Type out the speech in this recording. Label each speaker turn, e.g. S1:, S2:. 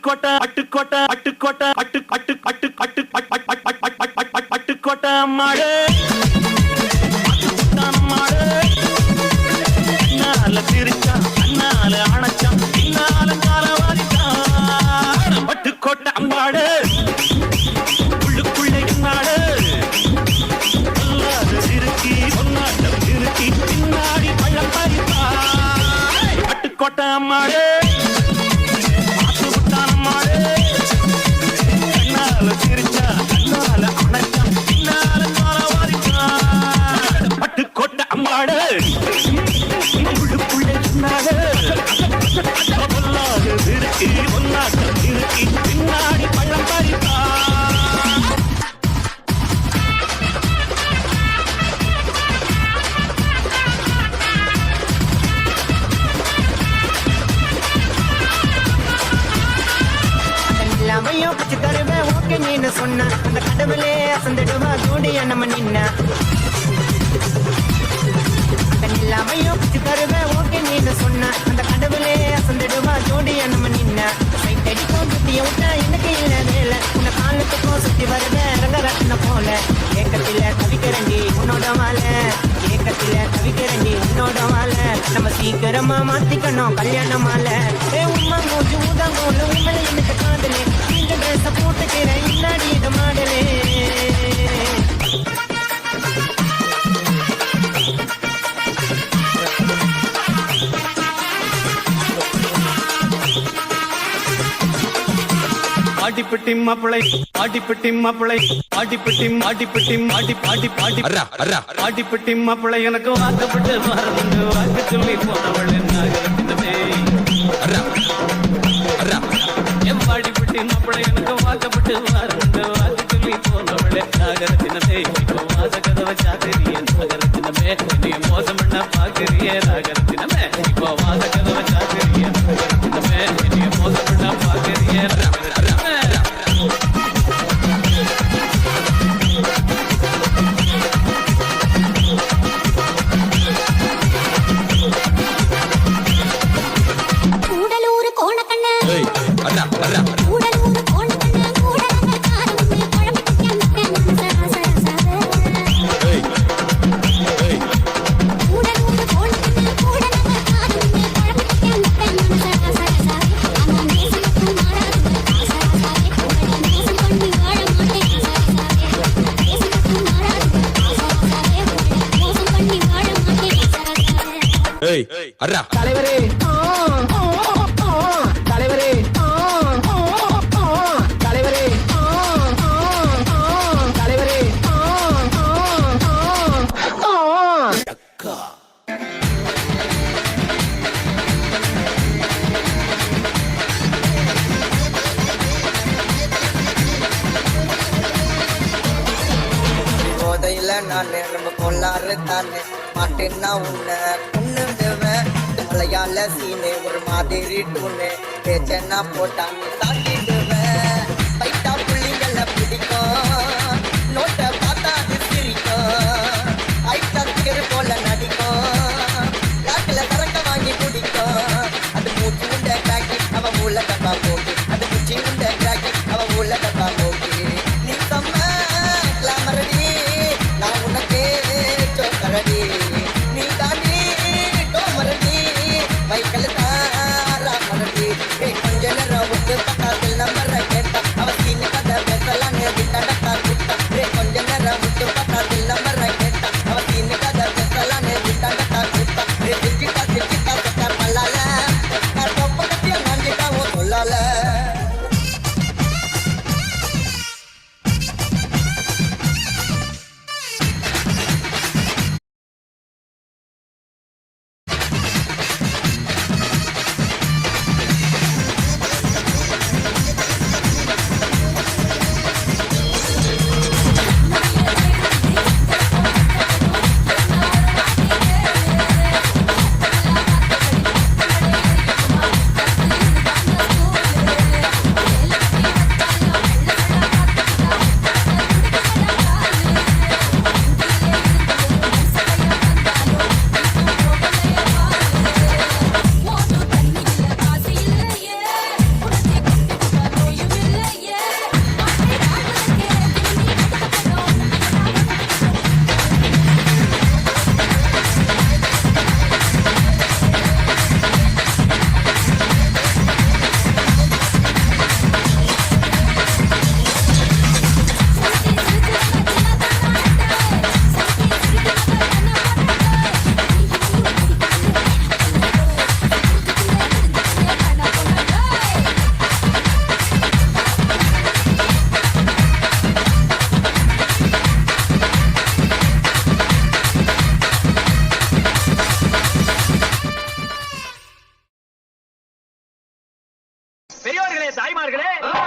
S1: பட்டுக்கோட்டை பட்டுக்கோட்டை பட்டுக்கோட்டை பட்டு பட்டு பட்டு பட்டு பட்டுக்கோட்டை மாடு மாடு நால திருச்சா நால அணைச்சான் நால காலவாதிக்கான் பட்டுக்கோட்டை மாடு உள்ளுக்குள்ளே நாடு திருக்கி பொன்னாட்டம் திருக்கி பின்னாடி பள்ளம் பறிப்பான் பட்டுக்கோட்டை மாடு பட்டுக்கோட்டை அம்மாடு உள்ளுக்குள்ளே சொன்னாடு திருக்கி பொன்னாட்டம் திருக்கி பின்னாடி பள்ளம் பறிப்பா
S2: எல்லாமையும் பச்சு தருவேன் ஓகே நீன்னு சொன்ன அந்த கடவுளே அசந்துடுவா ஜோடியா நம்ம நின்ன எல்லாமையும் பச்சு தருவேன் ஓகே நீன்னு சொன்ன அந்த கடவுளே அசந்துடுவா ஜோடியா நம்ம நின்ன சைட் அடிக்கும் சுத்திய விட்டா எனக்கு இல்ல வேலை உன்னை காலத்துக்கும் சுத்தி வருவேன் ரங்கரத்ன போல ஏக்கத்தில தவிக்கிறண்டி உன்னோட மாலை ஏக்கத்தில தவிக்கிறண்டி உன்னோட மாலை நம்ம சீக்கிரமா மாத்திக்கணும் கல்யாண மாலை உமா மூச்சு ஊதாங்கோல உண்மை எனக்கு காதலே இந்த ட்ரெஸ் போட்டுக்கிறேன் முன்னாடி இது மாடலே
S1: ஆடிப்பட்டி மாப்பிளை ஆடிப்பட்டி மாப்பிளை ஆடிப்பட்டி ஆடிப்பட்டி ஆடி பாடி பாடி ஆடிப்பட்டி மாப்பிளை எனக்கு வாக்கப்பட்டு மறந்து வாக்கு சொல்லி போனவள் நாகரத்தினமே எம்பாடிப்பட்டி மாப்பிளை எனக்கு வாக்கப்பட்டு மறந்து வாக்கு சொல்லி போனவள் நாகரத்தினமே இப்போ வாச கதவை சாத்திரிய நாகரத்தினமே நீ மோசம் பண்ண பாக்குறிய நாகரத்தினமே இப்போ வாச கதவை சாத்திரிய நாகரத்தினமே நீ மோசம் பண்ண பாக்குறிய
S2: தலைவரே தலைவரே தலைவரே தலைவரே
S3: போதையில நானு ரொம்ப கொள்ளாரு தானே மாட்டேன்னா உன்னை பொண்ணுடுவேன் மலையாள சீனு ஒரு மாதிரி டூனு பேச்சனா போட்டாங்க தாண்டி